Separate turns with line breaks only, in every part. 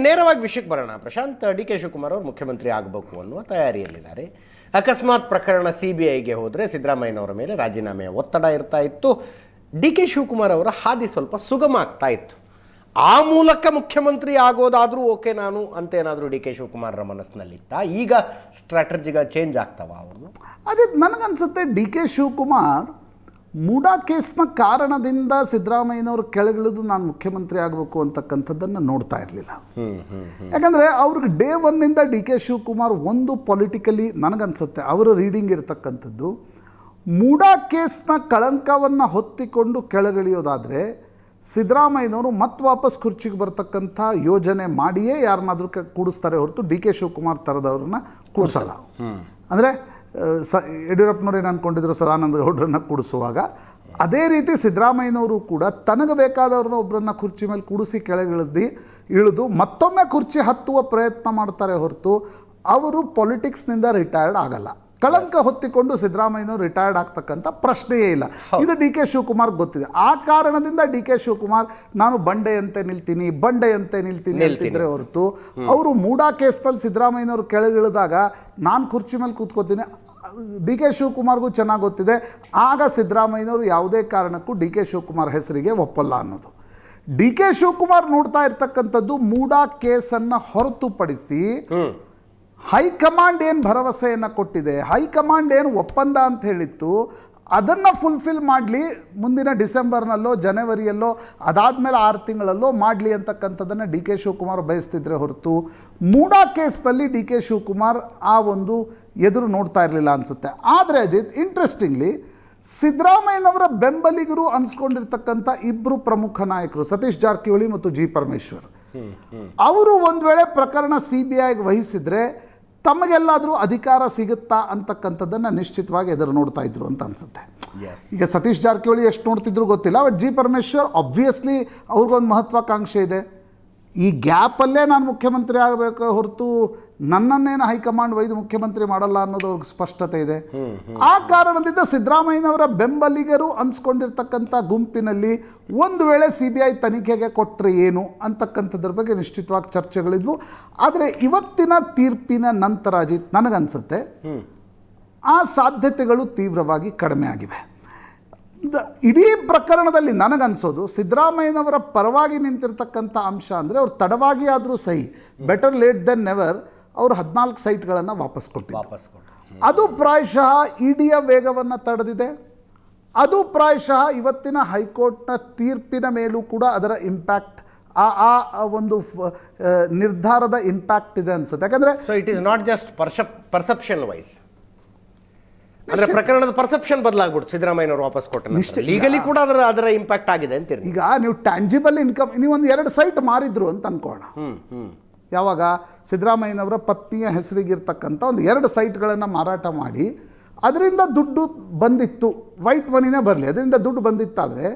ನೇರವಾಗಿ ವಿಷಯಕ್ಕೆ ಬರೋಣ. ಪ್ರಶಾಂತ್, ಡಿ ಕೆ ಶಿವಕುಮಾರ್ ಅವರು ಮುಖ್ಯಮಂತ್ರಿ ಆಗಬೇಕು ಅನ್ನುವ ತಯಾರಿಯಲ್ಲಿದ್ದಾರೆ. ಅಕಸ್ಮಾತ್ ಪ್ರಕರಣ CBIಗೆ ಹೋದರೆ ಸಿದ್ದರಾಮಯ್ಯನವರ ಮೇಲೆ ರಾಜೀನಾಮೆಯ ಒತ್ತಡ ಇರ್ತಾ ಇತ್ತು. ಡಿ ಕೆ ಶಿವಕುಮಾರ್ ಅವರ ಹಾದಿ ಸ್ವಲ್ಪ ಸುಗಮ ಆಗ್ತಾ ಇತ್ತು. ಆ ಮೂಲಕ ಮುಖ್ಯಮಂತ್ರಿ ಆಗೋದಾದರೂ ಓಕೆ ನಾನು ಅಂತೇನಾದರೂ ಡಿ ಕೆ ಶಿವಕುಮಾರರ ಮನಸ್ಸಿನಲ್ಲಿತ್ತ. ಈಗ ಸ್ಟ್ರಾಟಜಿಗಳು ಚೇಂಜ್ ಆಗ್ತಾವ ಅವ್ರದ್ದು?
ಅದೇ ನನಗನ್ಸುತ್ತೆ ಡಿ ಕೆ ಶಿವಕುಮಾರ್ ಮೂಡಾ ಕೇಸ್ನ ಕಾರಣದಿಂದ ಸಿದ್ದರಾಮಯ್ಯನವರು ಕೆಳಗಿಳಿದು ನಾನು ಮುಖ್ಯಮಂತ್ರಿ ಆಗಬೇಕು ಅಂತಕ್ಕಂಥದ್ದನ್ನು ನೋಡ್ತಾ ಇರಲಿಲ್ಲ. ಯಾಕಂದರೆ ಅವ್ರಿಗೆ ಡೇ ಒನ್ನಿಂದ ಡಿ ಕೆ ಶಿವಕುಮಾರ್ ಒಂದು ಪೊಲಿಟಿಕಲಿ ನನಗನ್ಸುತ್ತೆ ಅವರ ರೀಡಿಂಗ್ ಇರತಕ್ಕಂಥದ್ದು, ಮೂಡಾ ಕೇಸ್ನ ಕಳಂಕವನ್ನು ಹೊತ್ತಿಕೊಂಡು ಕೆಳಗಿಳಿಯೋದಾದರೆ ಸಿದ್ದರಾಮಯ್ಯನವರು ಮತ್ತೆ ವಾಪಸ್ ಕುರ್ಚಿಗೆ ಬರ್ತಕ್ಕಂಥ ಯೋಜನೆ ಮಾಡಿಯೇ ಯಾರನ್ನಾದರೂ ಕೂಡಿಸ್ತಾರೆ ಹೊರತು ಡಿ ಕೆ ಶಿವಕುಮಾರ್ ಥರದವ್ರನ್ನ ಕೂಡಿಸಲ್ಲ. ಅಂದರೆ ಯಡಿಯೂರಪ್ಪನವ್ರು ಏನು ಅಂದ್ಕೊಂಡಿದ್ರು ಸದಾನಂದ ಗೌಡ್ರನ್ನ ಕೂಡಿಸುವಾಗ, ಅದೇ ರೀತಿ ಸಿದ್ದರಾಮಯ್ಯನವರು ಕೂಡ ತನಗೆ ಬೇಕಾದವ್ರನ್ನ ಒಬ್ಬರನ್ನ ಕುರ್ಚಿ ಮೇಲೆ ಕೂಡಿಸಿ ಇಳಿದು ಮತ್ತೊಮ್ಮೆ ಕುರ್ಚಿ ಹತ್ತುವ ಪ್ರಯತ್ನ ಮಾಡ್ತಾರೆ ಹೊರತು ಅವರು ಪೊಲಿಟಿಕ್ಸ್ನಿಂದ ರಿಟೈರ್ಡ್ ಆಗಲ್ಲ. ಕಳಂಕ ಹೊತ್ತಿಕೊಂಡು ಸಿದ್ದರಾಮಯ್ಯನವರು ರಿಟೈರ್ಡ್ ಆಗ್ತಕ್ಕಂಥ ಪ್ರಶ್ನೆಯೇ ಇಲ್ಲ. ಇದು ಡಿ ಕೆ ಶಿವಕುಮಾರ್ ಗೊತ್ತಿದೆ. ಆ ಕಾರಣದಿಂದ ಡಿ ಕೆ ಶಿವಕುಮಾರ್ ನಾನು ಬಂಡೆಯಂತೆ ನಿಲ್ತೀನಿ ಅಂತಿದ್ರೆ ಹೊರತು ಅವರು ಮೂಡಾ ಕೇಸ್ನಲ್ಲಿ ಸಿದ್ದರಾಮಯ್ಯನವರು ಕೆಳಗಿಳಿದಾಗ ನಾನು ಕುರ್ಚಿ ಮೇಲೆ ಕೂತ್ಕೋತೀನಿ, ಡಿ ಕೆ ಶಿವಕುಮಾರ್ಗೂ ಚೆನ್ನಾಗಿ ಗೊತ್ತಿದೆ ಆಗ ಸಿದ್ದರಾಮಯ್ಯನವರು ಯಾವುದೇ ಕಾರಣಕ್ಕೂ ಡಿ ಕೆ ಶಿವಕುಮಾರ್ ಹೆಸರಿಗೆ ಒಪ್ಪಲ್ಲ ಅನ್ನೋದು. ಡಿ ಕೆ ಶಿವಕುಮಾರ್ ನೋಡ್ತಾ ಇರ್ತಕ್ಕಂಥದ್ದು ಮೂಡಾ ಕೇಸನ್ನು ಹೊರತುಪಡಿಸಿ ಹೈಕಮಾಂಡ್ ಏನು ಭರವಸೆಯನ್ನು ಕೊಟ್ಟಿದೆ, ಹೈಕಮಾಂಡ್ ಏನು ಒಪ್ಪಂದ ಅಂತ ಹೇಳಿತ್ತು ಅದನ್ನು ಫುಲ್ಫಿಲ್ ಮಾಡಲಿ, ಮುಂದಿನ ಡಿಸೆಂಬರ್ನಲ್ಲೋ ಜನವರಿಯಲ್ಲೋ ಅದಾದಮೇಲೆ 6 ತಿಂಗಳಲ್ಲೋ ಮಾಡಲಿ ಅಂತಕ್ಕಂಥದ್ದನ್ನು ಡಿ ಕೆ ಶಿವಕುಮಾರ್ ಬಯಸ್ತಿದ್ರೆ ಹೊರತು ಮೂಡಾ ಕೇಸ್ನಲ್ಲಿ ಡಿ ಕೆ ಶಿವಕುಮಾರ್ ಆ ಒಂದು ಎದುರು ನೋಡ್ತಾ ಇರಲಿಲ್ಲ ಅನಿಸುತ್ತೆ. ಆದರೆ ಅಜಿತ್, ಇಂಟ್ರೆಸ್ಟಿಂಗ್ಲಿ ಸಿದ್ದರಾಮಯ್ಯನವರ ಬೆಂಬಲಿಗರು ಅನ್ಸ್ಕೊಂಡಿರ್ತಕ್ಕಂಥ ಇಬ್ಬರು ಪ್ರಮುಖ ನಾಯಕರು ಸತೀಶ್ ಜಾರಕಿಹೊಳಿ ಮತ್ತು ಜಿ ಪರಮೇಶ್ವರ್, ಅವರು ಒಂದು ವೇಳೆ ಪ್ರಕರಣ CBIಗೆ ವಹಿಸಿದರೆ ತಮಗೆಲ್ಲಾದರೂ ಅಧಿಕಾರ ಸಿಗುತ್ತಾ ಅಂತಕ್ಕಂಥದ್ದನ್ನು ನಿಶ್ಚಿತವಾಗಿ ಎದುರು ನೋಡ್ತಾ ಇದ್ರು ಅಂತ ಅನಿಸುತ್ತೆ. ಈಗ ಸತೀಶ್ ಜಾರಕಿಹೊಳಿ ಎಷ್ಟು ನೋಡ್ತಿದ್ರು ಗೊತ್ತಿಲ್ಲ, ಬಟ್ ಜಿ ಪರಮೇಶ್ವರ್ ಆಬ್ವಿಯಸ್ಲಿ ಅವ್ರಿಗೊಂದು ಮಹತ್ವಾಕಾಂಕ್ಷೆ ಇದೆ. ಈ ಗ್ಯಾಪಲ್ಲೇ ನಾನು ಮುಖ್ಯಮಂತ್ರಿ ಆಗಬೇಕು ಹೊರತು ನನ್ನನ್ನೇನು ಹೈಕಮಾಂಡ್ ಒಯ್ದು ಮುಖ್ಯಮಂತ್ರಿ ಮಾಡಲ್ಲ ಅನ್ನೋದು ಅವ್ರಿಗೆ ಸ್ಪಷ್ಟತೆ ಇದೆ. ಆ ಕಾರಣದಿಂದ ಸಿದ್ದರಾಮಯ್ಯನವರ ಬೆಂಬಲಿಗರು ಅನ್ಸ್ಕೊಂಡಿರ್ತಕ್ಕಂಥ ಗುಂಪಿನಲ್ಲಿ ಒಂದು ವೇಳೆ CBI ತನಿಖೆಗೆ ಕೊಟ್ಟರೆ ಏನು ಅಂತಕ್ಕಂಥದ್ರ ಬಗ್ಗೆ ನಿಶ್ಚಿತವಾಗಿ ಚರ್ಚೆಗಳಿದ್ವು. ಆದರೆ ಇವತ್ತಿನ ತೀರ್ಪಿನ ನಂತರ ಅಜಿತ್ ನನಗನ್ಸುತ್ತೆ ಆ ಸಾಧ್ಯತೆಗಳು ತೀವ್ರವಾಗಿ ಕಡಿಮೆ ಆಗಿವೆ. ಇಡೀ ಪ್ರಕರಣದಲ್ಲಿ ನನಗನ್ಸೋದು ಸಿದ್ದರಾಮಯ್ಯನವರ ಪರವಾಗಿ ನಿಂತಿರ್ತಕ್ಕಂಥ ಅಂಶ ಅಂದರೆ ಅವ್ರು ತಡವಾಗಿ ಆದರೂ ಸಹಿ, ಬೆಟರ್ ಲೇಟ್ ದೆನ್ ನೆವರ್, ಅವರು 14 ಸೈಟ್ಗಳನ್ನು ವಾಪಸ್ ಕೊಟ್ಟಿದ್ದಾರೆ. ಅದು ಪ್ರಾಯಶಃ ಇಡಿಯ ವೇಗವನ್ನು ತಡೆದಿದೆ. ಅದು ಪ್ರಾಯಶಃ ಇವತ್ತಿನ ಹೈಕೋರ್ಟ್ನ ತೀರ್ಪಿನ ಮೇಲೂ ಕೂಡ ಅದರ ಇಂಪ್ಯಾಕ್ಟ್, ಆ ಒಂದು ನಿರ್ಧಾರದ ಇಂಪ್ಯಾಕ್ಟ್ ಇದೆ ಅನ್ಸುತ್ತೆ. ಯಾಕಂದರೆ
so it is not just perception wise, ಅಂದರೆ ಪ್ರಕರಣದ ಪರ್ಸೆಪ್ಷನ್ ಬದಲಾಗ್ಬಿಟ್ಟು ಸಿದ್ದರಾಮಯ್ಯನವರು ವಾಪಸ್ ಕೊಟ್ಟರೆ ಲೀಗಲಿ ಕೂಡ ಅದರ ಇಂಪ್ಯಾಕ್ಟ್ ಆಗಿದೆ ಅಂತೀರಿ.
ಈಗ ನೀವು ಟ್ಯಾಂಜಿಬಲ್ ಇನ್ಕಮ್, ನೀವೊಂದು 2 ಸೈಟ್ ಮಾರಿದ್ರು ಅಂತ ಅನ್ಕೋಣ. ಯಾವಾಗ ಸಿದ್ದರಾಮಯ್ಯನವರ ಪತ್ನಿಯ ಹೆಸರಿಗಿರ್ತಕ್ಕಂಥ ಒಂದು 2 ಸೈಟ್ಗಳನ್ನು ಮಾರಾಟ ಮಾಡಿ ಅದರಿಂದ ದುಡ್ಡು ಬಂದಿತ್ತು, ವೈಟ್ ಮನಿನೇ ಬರಲಿ, ಅದರಿಂದ ದುಡ್ಡು ಬಂದಿತ್ತಾದರೆ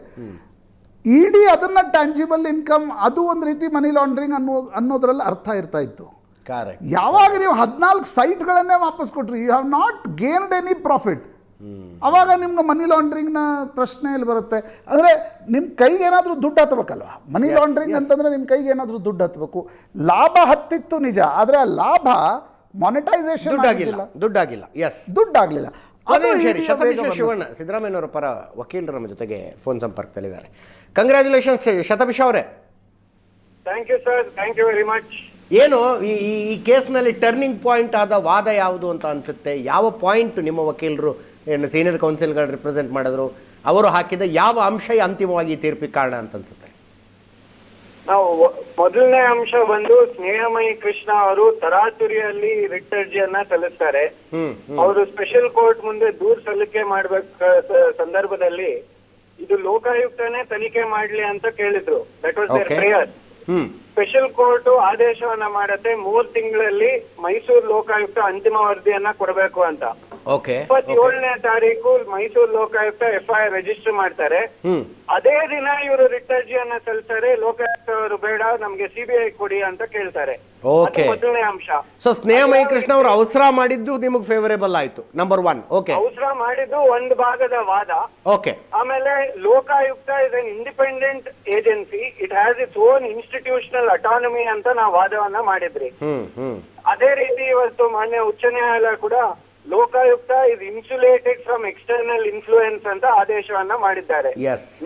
ಇಡಿ ಅದನ್ನು ಟ್ಯಾಂಜಿಬಲ್ ಇನ್ಕಮ್, ಅದು ಒಂದು ರೀತಿ ಮನಿ ಲಾಂಡ್ರಿಂಗ್ ಅನ್ನೋದ್ರಲ್ಲಿ ಅರ್ಥ ಇರ್ತಾ ಇತ್ತು. ಯಾವಾಗ ನೀವು 14 ಸೈಟ್ಗಳನ್ನೇ ವಾಪಸ್ ಕೊಟ್ರಿ, you have not gained any profit, ಅವಾಗ ನಿಮ್ಗೆ ಮನಿ ಲಾಂಡ್ರಿಂಗ್ನ ಪ್ರಶ್ನೆ ಇಲ್ಲಿ ಬರುತ್ತೆ. ಅಂದರೆ ನಿಮ್ಮ ಕೈಗೆ ಏನಾದರೂ ದುಡ್ಡು ಹತ್ತಬೇಕಲ್ವ, ಮನಿ ಲಾಂಡ್ರಿಂಗ್ ಅಂತಂದರೆ ನಿಮ್ಮ ಕೈಗೆ ಏನಾದರೂ ದುಡ್ಡು ಹತ್ತಬೇಕು. ಲಾಭ ಹತ್ತಿತ್ತು ನಿಜ, ಆದರೆ ಆ ಲಾಭ ಮಾನಿಟೈಸೇಷನ್
ದುಡ್ಡಾಗಲಿಲ್ಲ. ಶಿವಣ್ಣ, ಸಿದ್ದರಾಮಯ್ಯನವರ ಪರ ವಕೀಲರು ನಮ್ಮ ಜೊತೆಗೆ ಫೋನ್ ಸಂಪರ್ಕದಲ್ಲಿದ್ದಾರೆ. ಕಂಗ್ರ್ಯಾಚುಲೇಷನ್ಸ್ ಶತಭಿಷ ಅವರೇ.
Thank you sir, thank you very much.
ಏನು ಈ ಕೇಸ್ನಲ್ಲಿ ಟರ್ನಿಂಗ್ ಪಾಯಿಂಟ್ ಆದ ವಾದ ಯಾವುದು ಅಂತ ಅನಿಸುತ್ತೆ? ಯಾವ ಪಾಯಿಂಟ್ ನಿಮ್ಮ ವಕೀಲರು ಏನು ಸೀನಿಯರ್ ಕೌನ್ಸಿಲ್ಗಳು ರಿಪ್ರೆಸೆಂಟ್ ಮಾಡಿದ್ರು, ಅವರು ಹಾಕಿದ ಯಾವ ಅಂಶ ಅಂತಿಮವಾಗಿ ತೀರ್ಪಿಗೆ ಕಾರಣ ಅಂತ ಅನ್ಸುತ್ತೆ?
ನಾವು ಮೊದಲನೇ ಅಂಶ ಬಂದು ಸ್ನೇಹಮಯಿ ಕೃಷ್ಣ ಅವರು ತರಾತುರಿಯಲ್ಲಿ ರಿಟ್ ಅರ್ಜಿಯನ್ನ ಸಲ್ಲಿಸ್ತಾರೆ. ಅವರು ಸ್ಪೆಷಲ್ ಕೋರ್ಟ್ ಮುಂದೆ ದೂರು ಸಲ್ಲಿಕೆ ಮಾಡ್ಬೇಕ ಸಂದರ್ಭದಲ್ಲಿ ಇದು ಲೋಕಾಯುಕ್ತನೇ ತನಿಖೆ ಮಾಡ್ಲಿ ಅಂತ ಕೇಳಿದ್ರು. That was their prayer. Special court ಆದೇಶವನ್ನ ಮಾಡತ್ತೆ 3 ತಿಂಗಳಲ್ಲಿ ಮೈಸೂರು ಲೋಕಾಯುಕ್ತ ಅಂತಿಮ ವರದಿಯನ್ನ ಕೊಡಬೇಕು ಅಂತ.
ಓಕೆ
27ನೇ ತಾರೀಕು ಮೈಸೂರು ಲೋಕಾಯುಕ್ತ FIR ರಿಜಿಸ್ಟರ್ ಮಾಡ್ತಾರೆ. ಅದೇ ದಿನ ಇವರು ರಿಟ್ ಅರ್ಜಿಯನ್ನ ಸಲ್ಲಿಸ್ತಾರೆ. ಲೋಕಾಯುಕ್ತ ಅವರು ಬೇಡ ನಮ್ಗೆ CBI ಕೊಡಿ ಅಂತ ಕೇಳ್ತಾರೆ.
ಓಕೆ,
ಮೊದಲನೇ ಅಂಶ.
ಸೊ ಸ್ನೇಹಮಯಿ ಕೃಷ್ಣ ಅವರು ಅವಸರ ಮಾಡಿದ್ದು ನಿಮಗೆ ಫೇವರೇಬಲ್ ಆಯ್ತು, ನಂಬರ್ 1. ಓಕೆ,
ಅವಸರ ಮಾಡಿದ್ದು ಒಂದು ಭಾಗದ ವಾದ.
ಓಕೆ,
ಆಮೇಲೆ Lokayukta is an independent agency, it has its own institutional autonomy ಅಂತ ನಾವು ವಾದವನ್ನ ಮಾಡಿದ್ರಿ. ಅದೇ ರೀತಿ ಇವತ್ತು ಮಾನ್ಯ ಉಚ್ಚ ನ್ಯಾಯಾಲಯ ಕೂಡ Lokayukta is insulated from external influence ಅಂತ ಆದೇಶವನ್ನ ಮಾಡಿದ್ದಾರೆ.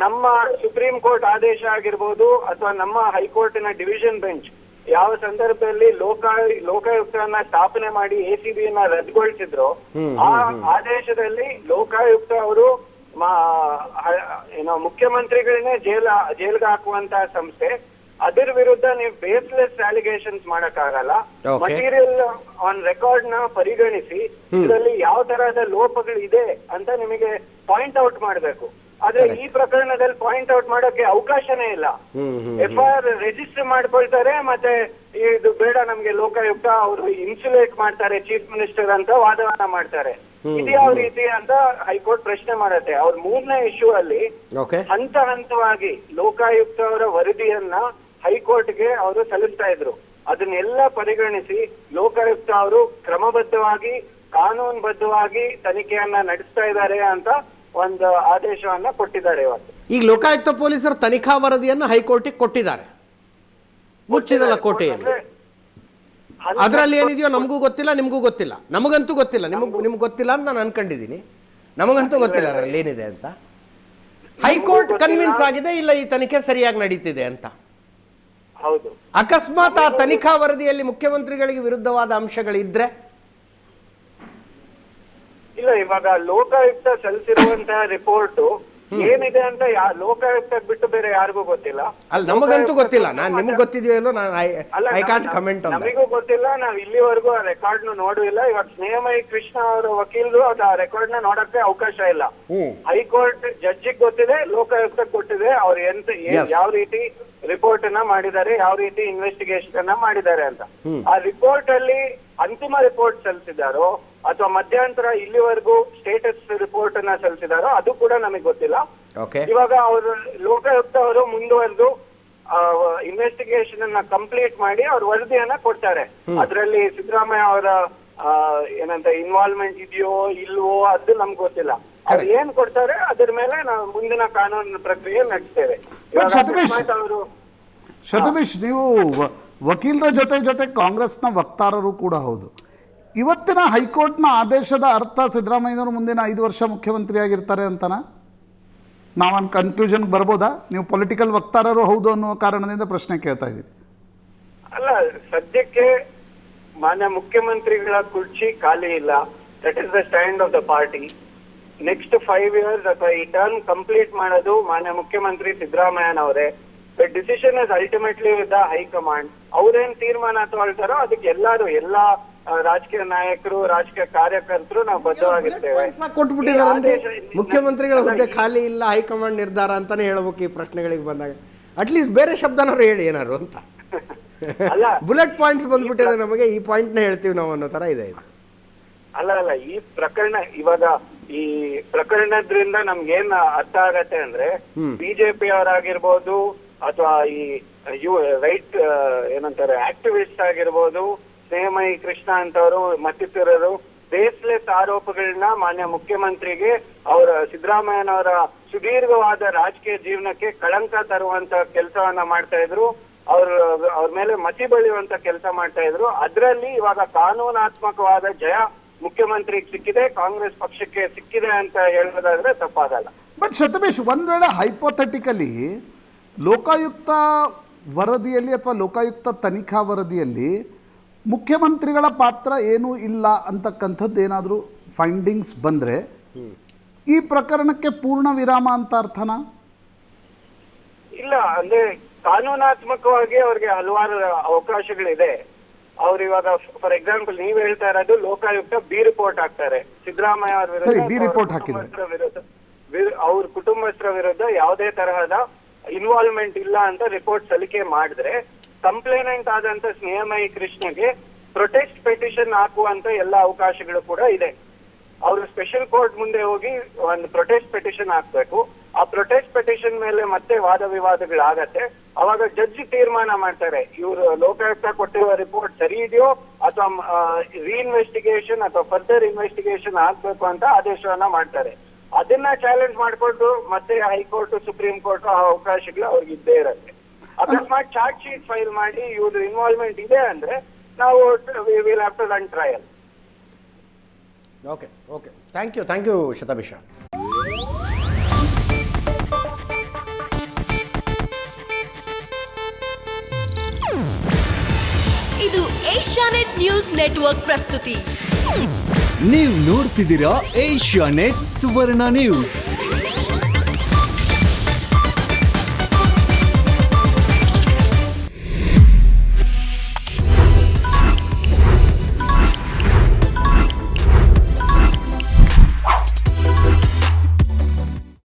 ನಮ್ಮ ಸುಪ್ರೀಂ ಕೋರ್ಟ್ ಆದೇಶ ಆಗಿರ್ಬೋದು ಅಥವಾ ನಮ್ಮ ಹೈಕೋರ್ಟಿನ ಡಿವಿಷನ್ ಬೆಂಚ್ ಯಾವ ಸಂದರ್ಭದಲ್ಲಿ ಲೋಕಾಯುಕ್ತವನ್ನ ಸ್ಥಾಪನೆ ಮಾಡಿ ACBನ ರದ್ದುಗೊಳಿಸಿದ್ರು, ಆ ಆದೇಶದಲ್ಲಿ ಲೋಕಾಯುಕ್ತ ಅವರು ಏನೋ ಮುಖ್ಯಮಂತ್ರಿಗಳನ್ನೇ ಜೈಲ್ಗೆ ಹಾಕುವಂತಹ ಸಂಸ್ಥೆ. ಅದರ ವಿರುದ್ಧ ನೀವು ಬೇಸ್ಲೆಸ್ ಅಲಿಗೇಷನ್ಸ್ ಮಾಡಕ್ಕಾಗಲ್ಲ. ಮಟೀರಿಯಲ್ ಆನ್ ರೆಕಾರ್ಡ್ ನ ಪರಿಗಣಿಸಿ ಇದರಲ್ಲಿ ಯಾವ ತರಹದ ಲೋಪಗಳಿದೆ ಅಂತ ನಿಮಗೆ ಪಾಯಿಂಟ್ ಔಟ್ ಮಾಡಬೇಕು. ಆದ್ರೆ ಈ ಪ್ರಕರಣದಲ್ಲಿ ಪಾಯಿಂಟ್ ಔಟ್ ಮಾಡೋಕೆ ಅವಕಾಶನೇ ಇಲ್ಲ. FIR ರಿಜಿಸ್ಟರ್ ಮಾಡ್ಕೊಳ್ತಾರೆ, ಮತ್ತೆ ಇದು ಬೇಡ ನಮ್ಗೆ ಲೋಕಾಯುಕ್ತ ಅವರು ಇನ್ಸುಲೇಟ್ ಮಾಡ್ತಾರೆ ಚೀಫ್ ಮಿನಿಸ್ಟರ್ ಅಂತ ವಾದವನ್ನ ಮಾಡ್ತಾರೆ. ಇದ್ಯಾವ ರೀತಿ ಅಂತ ಹೈಕೋರ್ಟ್ ಪ್ರಶ್ನೆ ಮಾಡತ್ತೆ. ಅವ್ರ 3ನೇ ಇಶ್ಯೂ ಅಲ್ಲಿ ಹಂತ ಹಂತವಾಗಿ ಲೋಕಾಯುಕ್ತ ಅವರ ವರದಿಯನ್ನ ಹೈಕೋರ್ಟ್ಗೆ ಅವರು ಸಲ್ಲಿಸ್ತಾ ಇದ್ರು. ಅದನ್ನೆಲ್ಲ ಪರಿಗಣಿಸಿ ಲೋಕಾಯುಕ್ತ ಅವರು ಕ್ರಮಬದ್ಧವಾಗಿ ಕಾನೂನುಬದ್ಧವಾಗಿ ತನಿಖೆಯನ್ನ ನಡೆಸ್ತಾ ಇದ್ದಾರೆ ಅಂತ ಒಂದು ಆದೇಶವನ್ನ ಕೊಟ್ಟಿದ್ದಾರೆ ಇವತ್ತು.
ಈಗ ಲೋಕಾಯುಕ್ತ ಪೊಲೀಸರು ತನಿಖಾ ವರದಿಯನ್ನು ಹೈಕೋರ್ಟಿಗೆ ಕೊಟ್ಟಿದ್ದಾರೆ ಮುಚ್ಚಿದ ಲಕೋಟೆಯಲ್ಲಿ. ಅದರಲ್ಲಿ ಏನಿದೆಯೋ ನಮಗೂ ಗೊತ್ತಿಲ್ಲ, ನಿಮಗೂ ಗೊತ್ತಿಲ್ಲ, ನಮಗಂತೂ ಗೊತ್ತಿಲ್ಲ. ನಿಮ್ಗೆ ಗೊತ್ತಿಲ್ಲ ಅಂತ ನಾನು ಅನ್ಕೊಂಡಿದ್ದೀನಿ. ನಮಗಂತೂ ಗೊತ್ತಿಲ್ಲ ಅದರಲ್ಲಿ ಏನಿದೆ ಅಂತ. ಹೈಕೋರ್ಟ್ ಕನ್ವಿನ್ಸ್ ಆಗಿದೆ ಇಲ್ಲ ಈ ತನಿಖೆ ಸರಿಯಾಗಿ ನಡೀತಿದೆ ಅಂತ.
ಹೌದು.
ಅಕಸ್ಮಾತ್ ಆ ತನಿಖಾ ವರದಿಯಲ್ಲಿ ಮುಖ್ಯಮಂತ್ರಿಗಳಿಗೆ ವಿರುದ್ಧವಾದ ಅಂಶಗಳಿದ್ರೆ
ಇಲ್ಲ, ಇವಾಗ ಲೋಕಾಯುಕ್ತ ಸಲ್ಲಿಸಿರುವಂತಹ ರಿಪೋರ್ಟ್ ಏನಿದೆ ಅಂತ ಲೋಕಾಯುಕ್ತ ಬಿಟ್ಟು ಬೇರೆ ಯಾರಿಗೂ ಗೊತ್ತಿಲ್ಲ.
ಅಲ್ಲ, ನಮಗಂತೂ ಗೊತ್ತಿಲ್ಲ. ನಿಮ್ಗೆ ಗೊತ್ತಿದೆಯೋ ಇಲ್ಲೋ ಐ ಕಾಂಟ್ ಕಮೆಂಟ್.
ನಮಗೂ ಗೊತ್ತಿಲ್ಲ, ನಾವ್ ಇಲ್ಲಿವರೆಗೂ ಆ ರೆಕಾರ್ಡ್ ನೋಡಿಲ್ಲ. ಇವಾಗ ಸ್ನೇಹಮಯಿ ಕೃಷ್ಣ ಅವರ ವಕೀಲರು ಅದು ಆ ರೆಕಾರ್ಡ್ ನ ನೋಡಕ್ಕೆ ಅವಕಾಶ ಇಲ್ಲ. ಹೈಕೋರ್ಟ್ ಜಡ್ಜಿಗೆ ಗೊತ್ತಿದೆ, ಲೋಕಾಯುಕ್ತ ಗೊತ್ತಿದೆ ಅವ್ರು ಯಾವ ರೀತಿ ರಿಪೋರ್ಟ್ ಅನ್ನ ಮಾಡಿದ್ದಾರೆ, ಯಾವ ರೀತಿ ಇನ್ವೆಸ್ಟಿಗೇಷನ್ ಅನ್ನ ಮಾಡಿದ್ದಾರೆ ಅಂತ. ಆ ರಿಪೋರ್ಟ್ ಅಲ್ಲಿ ಅಂತಿಮ ರಿಪೋರ್ಟ್ ಸಲ್ಲಿಸಿದಾರೋ ಅಥವಾ ಮಧ್ಯಂತರ ಇಲ್ಲಿವರೆಗೂ ಸ್ಟೇಟಸ್ ರಿಪೋರ್ಟ್ ಅನ್ನ ಸಲ್ಲಿಸಿದಾರೋ ಅದು ಕೂಡ ನಮಗೆ ಗೊತ್ತಿಲ್ಲ. ಇವಾಗ ಅವರು ಲೋಕಾಯುಕ್ತ ಅವರು ಮುಂದುವರೆದು ಇನ್ವೆಸ್ಟಿಗೇಷನ್ ಅನ್ನ ಕಂಪ್ಲೀಟ್ ಮಾಡಿ ಅವ್ರ ವರದಿಯನ್ನ ಕೊಡ್ತಾರೆ. ಅದರಲ್ಲಿ ಸಿದ್ದರಾಮಯ್ಯ ಅವರ ಏನಂತ ಇನ್ವಾಲ್ವ್ಮೆಂಟ್ ಇದೆಯೋ ಇಲ್ವೋ ಅದು ನಮ್ಗೆ ಗೊತ್ತಿಲ್ಲ. ಅವ್ರು ಏನ್ ಕೊಡ್ತಾರೆ ಅದ್ರ ಮೇಲೆ ನಾವು ಮುಂದಿನ ಕಾನೂನು ಪ್ರಕ್ರಿಯೆ ನಡೆಸ್ತೇವೆ.
ಶತಬೀಶ್, ನೀವು ವಕೀಲರ ಜೊತೆ ಕಾಂಗ್ರೆಸ್ನ ವಕ್ತಾರರು ಕೂಡ ಹೌದು. ಇವತ್ತಿನ ಹೈಕೋರ್ಟ್ನ ಆದೇಶದ ಅರ್ಥ ಸಿದ್ದರಾಮಯ್ಯನವರು ಮುಂದಿನ 5 ವರ್ಷ ಮುಖ್ಯಮಂತ್ರಿ ಆಗಿರ್ತಾರೆ ಅಂತನಾ? ನಾವೊಂದು ಕನ್ಕ್ಲೂಷನ್ಗೆ ಬರ್ಬೋದಾ? ನೀವು ಪೊಲಿಟಿಕಲ್ ವಕ್ತಾರರು ಹೌದು ಅನ್ನೋ ಕಾರಣದಿಂದ ಪ್ರಶ್ನೆ ಕೇಳ್ತಾ ಇದ್ದೀವಿ.
ಅಲ್ಲ, ಸದ್ಯಕ್ಕೆ ಮಾನ್ಯ ಮುಖ್ಯಮಂತ್ರಿಗಳ ಕುರ್ಚಿ ಖಾಲಿ ಇಲ್ಲ. That is the stand of the party. Next 5 years ಅಥವಾ ಈ ಟರ್ಮ್ ಕಂಪ್ಲೀಟ್ ಮಾಡೋದು ಮಾನ್ಯ ಮುಖ್ಯಮಂತ್ರಿ ಸಿದ್ದರಾಮಯ್ಯನವರೇ. The decision is ultimately with the high command. ಅವ್ರೇನ್ ತೀರ್ಮಾನ ತಗೊಳ್ತಾರೋ ಅದಕ್ಕೆ ಎಲ್ಲಾ ರಾಜಕೀಯ ನಾಯಕರು, ರಾಜಕೀಯ ಕಾರ್ಯಕರ್ತರು ನಾವು ಬದ್ಧವಾಗಿರ್ತೇವೆ.
ಕೊಟ್ಬಿಟ್ಟಿದ್ದಾರೆ. ಮುಖ್ಯಮಂತ್ರಿಗಳ ಹುದ್ದೆ ಖಾಲಿ ಇಲ್ಲ, ಹೈಕಮಾಂಡ್ ನಿರ್ಧಾರ ಅಂತಾನೆ ಹೇಳ್ಬೇಕು ಈ ಪ್ರಶ್ನೆಗಳಿಗೆ ಬಂದಾಗ. ಅಟ್ಲೀಸ್ಟ್ ಬೇರೆ ಶಬ್ದನಾರು ಹೇಳಿ ಏನಾರು ಅಂತ. ಬುಲೆಟ್ ಪಾಯಿಂಟ್ಸ್ ಬಂದ್ಬಿಟ್ಟಿದೆ ನಮಗೆ, ಈ ಪಾಯಿಂಟ್ ನ ಹೇಳ್ತೀವಿ ನಾವು ಅನ್ನೋ ತರ ಇದೆ ಇದು.
ಅಲ್ಲ, ಈ ಪ್ರಕರಣ ಇವಾಗ ಈ ಪ್ರಕರಣದ್ರಿಂದ ನಮ್ಗೇನ್ ಅರ್ಥ ಆಗತ್ತೆ ಅಂದ್ರೆ ಬಿಜೆಪಿ ಅವರಾಗಿರ್ಬೋದು ಅಥವಾ ಈ ರೈಟ್ ಏನಂತಾರೆ ಆಕ್ಟಿವಿಸ್ಟ್ ಆಗಿರ್ಬೋದು, ಸ್ನೇಹಮಯಿ ಕೃಷ್ಣ ಅಂತವರು ಮತ್ತಿತರರು ಬೇಸ್ಲೆಸ್ ಆರೋಪಗಳನ್ನ ಮಾನ್ಯ ಮುಖ್ಯಮಂತ್ರಿಗೆ ಅವರ ಸಿದ್ದರಾಮಯ್ಯನವರ ಸುದೀರ್ಘವಾದ ರಾಜಕೀಯ ಜೀವನಕ್ಕೆ ಕಳಂಕ ತರುವಂತ ಕೆಲಸವನ್ನ ಮಾಡ್ತಾ ಇದ್ರು. ಅವ್ರ ಮೇಲೆ ಮತಿ ಬಳಿಯುವಂತ ಕೆಲಸ ಮಾಡ್ತಾ ಇದ್ರು. ಅದರಲ್ಲಿ ಇವಾಗ ಕಾನೂನಾತ್ಮಕವಾದ ಜಯ ಮುಖ್ಯಮಂತ್ರಿಗೆ ಸಿಕ್ಕಿದೆ, ಕಾಂಗ್ರೆಸ್ ಪಕ್ಷಕ್ಕೆ ಸಿಕ್ಕಿದೆ ಅಂತ ಹೇಳೋದಾದ್ರೆ ತಪ್ಪಾಗಲ್ಲ.
ಬಟ್ ಶತಬೀಶ್, ಒಂದ್ ವೇಳೆ ಹೈಪೋಥೆಟಿಕಲಿ ಲೋಕಾಯುಕ್ತ ವರದಿಯಲ್ಲಿ ಅಥವಾ ಲೋಕಾಯುಕ್ತ ತನಿಖಾ ವರದಿಯಲ್ಲಿ ಮುಖ್ಯಮಂತ್ರಿಗಳ ಪಾತ್ರ ಏನೂ ಇಲ್ಲ ಅಂತಕ್ಕಂಥದ್ದು ಏನಾದರೂ ಫೈಂಡಿಂಗ್ಸ್ ಬಂದರೆ ಈ ಪ್ರಕರಣಕ್ಕೆ ಪೂರ್ಣ ವಿರಾಮ ಅಂತ ಅರ್ಥನಾ?
ಇಲ್ಲ, ಅಂದ್ರೆ ಕಾನೂನಾತ್ಮಕವಾಗಿ ಅವ್ರಿಗೆ ಹಲವಾರು ಅವಕಾಶಗಳಿದೆ. ಅವ್ರು ಇವಾಗ ಫಾರ್ ಎಕ್ಸಾಂಪಲ್ ನೀವ್ ಹೇಳ್ತಾ ಇರೋದು ಲೋಕಾಯುಕ್ತ ಬಿ ರಿಪೋರ್ಟ್ ಹಾಕ್ತಾರೆ ಸಿದ್ದರಾಮಯ್ಯ ಅವರ ವಿರುದ್ಧ, ಅವ್ರ ಕುಟುಂಬಸ್ಥರ ವಿರುದ್ಧ ಯಾವುದೇ ತರಹದ ಇನ್ವಾಲ್ವ್ಮೆಂಟ್ ಇಲ್ಲ ಅಂತ ರಿಪೋರ್ಟ್ ಸಲ್ಲಿಕೆ ಮಾಡಿದ್ರೆ ಕಂಪ್ಲೇನೆಂಟ್ ಆದಂತ ಸ್ನೇಹಮಯಿ ಕೃಷ್ಣಗೆ ಪ್ರೊಟೆಸ್ಟ್ ಪೆಟಿಷನ್ ಹಾಕುವಂತ ಎಲ್ಲ ಅವಕಾಶಗಳು ಕೂಡ ಇದೆ. ಅವರು ಸ್ಪೆಷಲ್ ಕೋರ್ಟ್ ಮುಂದೆ ಹೋಗಿ ಒಂದು ಪ್ರೊಟೆಸ್ಟ್ ಪೆಟಿಷನ್ ಹಾಕ್ಬೇಕು. ಆ ಪ್ರೊಟೆಸ್ಟ್ ಪೆಟಿಷನ್ ಮೇಲೆ ಮತ್ತೆ ವಾದ ವಿವಾದಗಳಾಗತ್ತೆ. ಅವಾಗ ಜಡ್ಜ್ ತೀರ್ಮಾನ ಮಾಡ್ತಾರೆ ಇವರು ಲೋಕಾಯುಕ್ತ ಕೊಟ್ಟಿರುವ ರಿಪೋರ್ಟ್ ಸರಿ ಇದೆಯೋ ಅಥವಾ ರೀಇನ್ವೆಸ್ಟಿಗೇಷನ್ ಅಥವಾ ಫರ್ದರ್ ಇನ್ವೆಸ್ಟಿಗೇಷನ್ ಆಗ್ಬೇಕು ಅಂತ ಆದೇಶವನ್ನ ಮಾಡ್ತಾರೆ. ಅದನ್ನ ಚಾಲೆಂಜ್ ಮಾಡ್ಕೊಂಡು ಮತ್ತೆ ಹೈಕೋರ್ಟ್ ಸುಪ್ರೀಂ ಕೋರ್ಟ್ ಆ ಅವಕಾಶಗಳು ಅವ್ರಿಗೆ ಇದ್ದೇ ಇರುತ್ತೆ. ಅಕಸ್ಮಾತ್ ಚಾರ್ಜ್ ಶೀಟ್ ಫೈಲ್ ಮಾಡಿ ಇವ್ರ ಇನ್ವಾಲ್ವ್ಮೆಂಟ್ ಇದೆ ಅಂದ್ರೆ ನಾವು will have to run trial.
Okay thank you Shatabhisha.
ಇದು ಏಷ್ಯಾನೆಟ್ ನ್ಯೂಸ್ ನೆಟ್ವರ್ಕ್ ಪ್ರಸ್ತುತಿ.
ನೀವು ನೋಡ್ತಿದ್ದೀರಾ ಏಷ್ಯಾನೆಟ್ ಸುವರ್ಣ ನ್ಯೂಸ್.